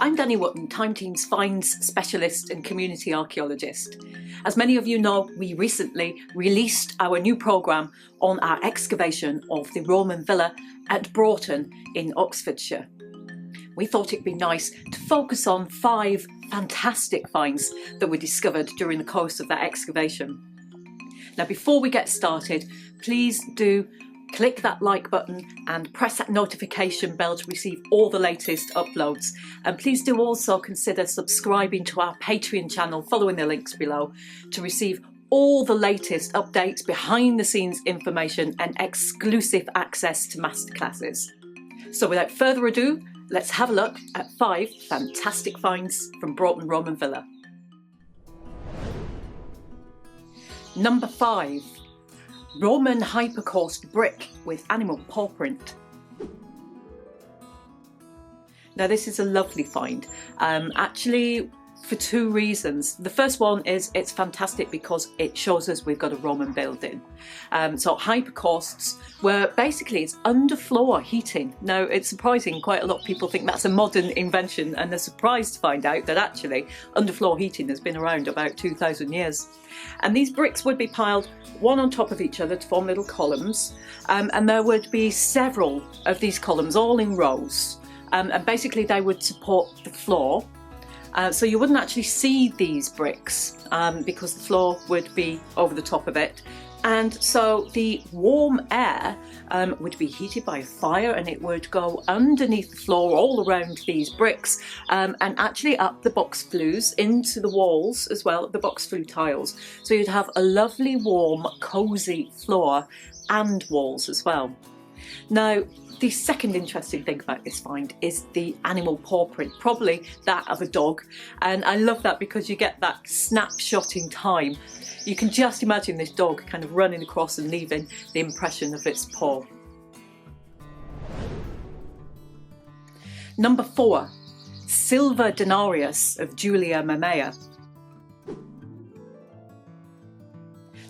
I'm Dani Wootton, Time Team's finds specialist and community archaeologist. As many of you know, we recently released our new programme on our excavation of the Roman villa at Broughton in Oxfordshire. We thought it'd be nice to focus on 5 fantastic finds that were discovered during the course of that excavation. Now, before we get started, please do click that like button and press that notification bell to receive all the latest uploads. And please do also consider subscribing to our Patreon channel following the links below to receive all the latest updates, behind the scenes information and exclusive access to masterclasses. So without further ado, let's have a look at 5 fantastic finds from Broughton Roman Villa. Number 5. Roman HYPOCAUST brick with animal paw print. Now this is a lovely find, actually for 2 reasons. The first one is it's fantastic because it shows us we've got a Roman building. So hypocausts were basically, it's underfloor heating. Now it's surprising, quite a lot of people think that's a modern invention, and they're surprised to find out that actually underfloor heating has been around about 2,000 years. And these bricks would be piled one on top of each other to form little columns, and there would be several of these columns all in rows, and basically they would support the floor. So you wouldn't actually see these bricks because the floor would be over the top of it. And so the warm air would be heated by a fire, and it would go underneath the floor all around these bricks, and actually up the box flues into the walls as well, the box flue tiles. So you'd have a lovely warm cosy floor and walls as well. Now, the second interesting thing about this find is the animal paw print, probably that of a dog. And I love that because you get that snapshot in time. You can just imagine this dog kind of running across and leaving the impression of its paw. Number 4. Silver denarius of Julia Mamaea.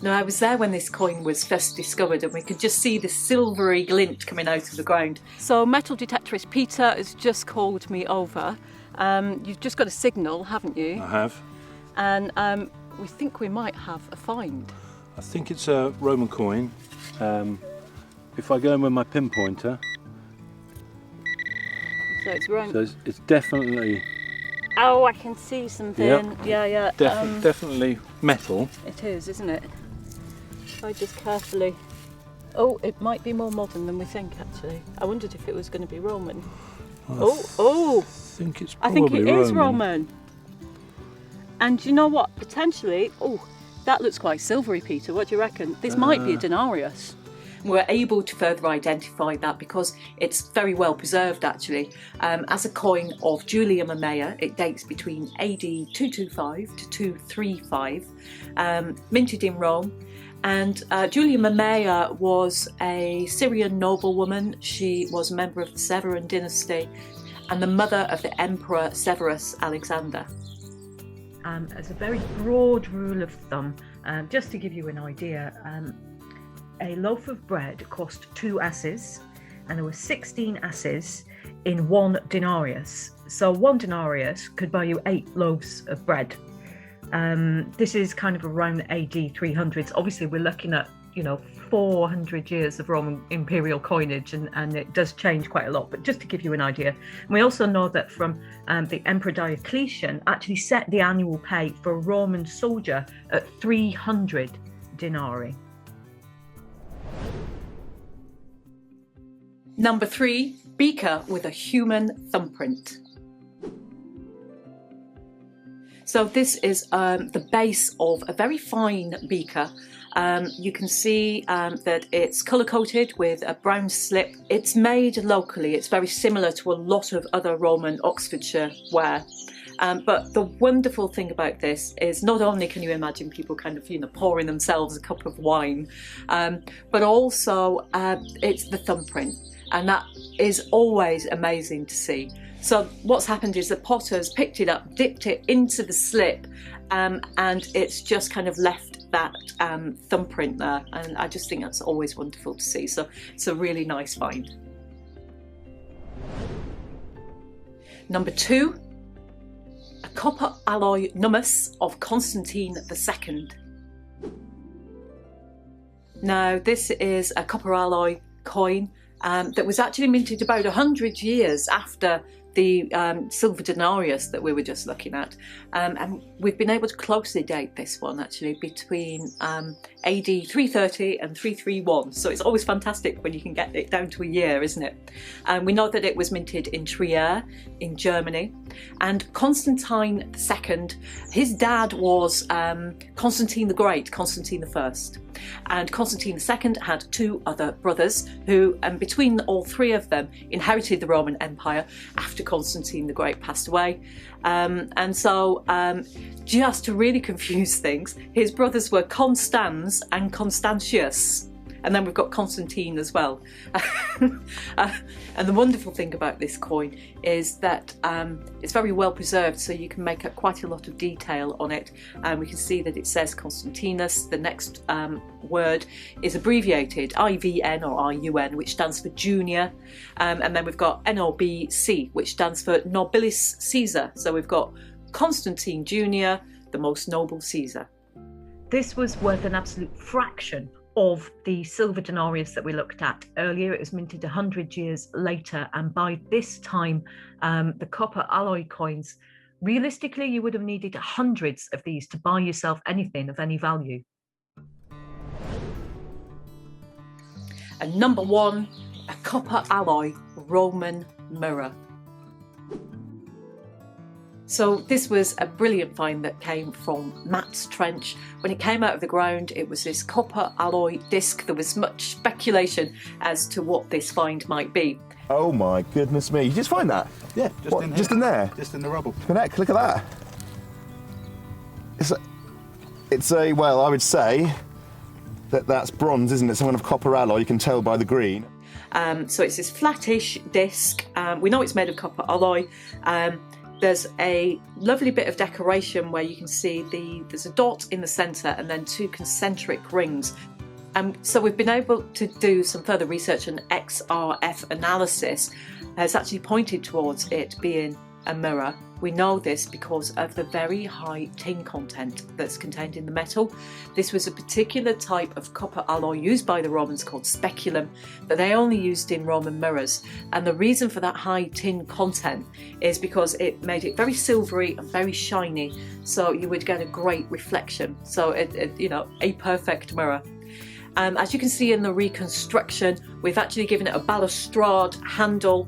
Now, I was there when this coin was first discovered, and we could just see the silvery glint coming out of the ground. So metal detectorist Peter has just called me over. You've just got a signal, haven't you? I have. And we think we might have a find. I think it's a Roman coin. If I go in with my pinpointer, So it's Roman. so it's definitely. Oh, I can see something. Yep. Yeah. Definitely metal. It is, isn't it? If I just carefully. Oh, it might be more modern than we think, actually. I wondered if it was going to be Roman. I think it's I probably think it is Roman. And you know what? Potentially, that looks quite silvery, Peter. What do you reckon? This might be a denarius. We're able to further identify that because it's very well preserved, actually. As a coin of Julia Mamaea, it dates between AD 225 to 235, minted in Rome. And Julia Mamaea was a Syrian noblewoman. She was a member of the Severan dynasty and the mother of the Emperor Severus Alexander. As a very broad rule of thumb, just to give you an idea, a loaf of bread cost 2 asses, and there were 16 asses in 1 denarius. So 1 denarius could buy you 8 loaves of bread. This is kind of around AD 300s. Obviously, we're looking at 400 years of Roman imperial coinage, and it does change quite a lot. But just to give you an idea, and we also know that from the Emperor Diocletian actually set the annual pay for a Roman soldier at 300 denarii. Number 3, beaker with a human thumbprint. So this is the base of a very fine beaker. You can see that it's colour-coded with a brown slip. It's made locally. It's very similar to a lot of other Roman Oxfordshire ware. But the wonderful thing about this is not only can you imagine people kind of pouring themselves a cup of wine, but also it's the thumbprint. And that is always amazing to see. So what's happened is the potter's picked it up, dipped it into the slip, and it's just kind of left that thumbprint there. And I just think that's always wonderful to see. So it's a really nice find. Number 2, copper alloy NUMMUS of Constantine II. Now, this is a copper alloy coin that was actually minted about 100 years after the silver denarius that we were just looking at, and we've been able to closely date this one actually between AD 330 and 331, so it's always fantastic when you can get it down to a year, isn't it? We know that it was minted in Trier in Germany, and Constantine II, his dad was Constantine the Great, Constantine I. And Constantine II had two other brothers who, between all three of them, inherited the Roman Empire after Constantine the Great passed away. And so, just to really confuse things, his brothers were Constans and Constantius. And then we've got Constantine as well. And the wonderful thing about this coin is that it's very well preserved, so you can make out quite a lot of detail on it. And we can see that it says Constantinus. The next word is abbreviated IVN or RUN, which stands for junior. And then we've got NOBC, which stands for Nobilis Caesar. So we've got Constantine Junior, the most noble Caesar. This was worth an absolute fraction of the silver denarius that we looked at earlier. It was minted 100 years later, and by this time the copper alloy coins, realistically you would have needed hundreds of these to buy yourself anything of any value. And number one, a copper alloy Roman mirror. So this was a brilliant find that came from Matt's trench. When it came out of the ground, it was this copper alloy disc. There was much speculation as to what this find might be. Oh my goodness me, you just find that? Yeah, just in there? Just in the rubble. Connect, look at that. It's a, well, I would say that's bronze, isn't it? Some kind of copper alloy, you can tell by the green. So it's this flattish disc. We know it's made of copper alloy. There's a lovely bit of decoration where you can see there's a dot in the centre and then two concentric rings. So we've been able to do some further research, and XRF analysis has actually pointed towards it being a mirror. We know this because of the very high tin content that's contained in the metal. This was a particular type of copper alloy used by the Romans called speculum that they only used in Roman mirrors. And the reason for that high tin content is because it made it very silvery and very shiny, so you would get a great reflection. So you know, a perfect mirror. As you can see in the reconstruction, we've actually given it a balustrade handle.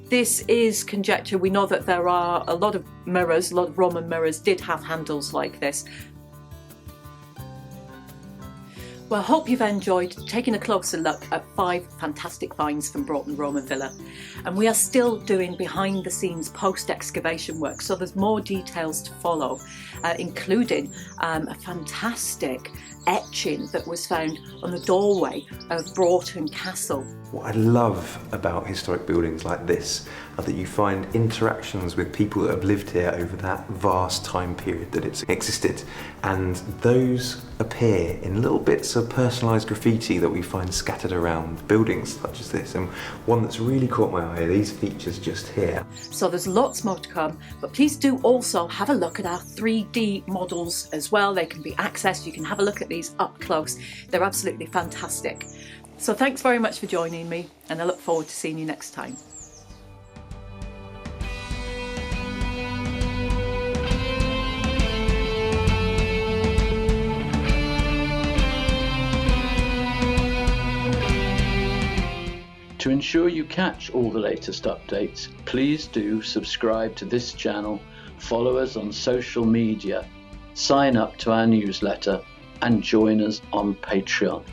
This is conjecture. We know that there are a lot of mirrors, a lot of Roman mirrors did have handles like this. Well, I hope you've enjoyed taking a closer look at 5 fantastic finds from Broughton Roman Villa. And we are still doing behind the scenes post-excavation work, so there's more details to follow, including a fantastic etching that was found on the doorway of Broughton Castle. What I love about historic buildings like this are that you find interactions with people that have lived here over that vast time period that it's existed, and those appear in little bits of personalised graffiti that we find scattered around buildings such as this. And one that's really caught my eye are these features just here. So there's lots more to come, but please do also have a look at our 3D models as well. They can be accessed, you can have a look at these up close. They're absolutely fantastic. So thanks very much for joining me, and I look forward to seeing you next time. To ensure you catch all the latest updates, please do subscribe to this channel, follow us on social media, sign up to our newsletter, and join us on Patreon.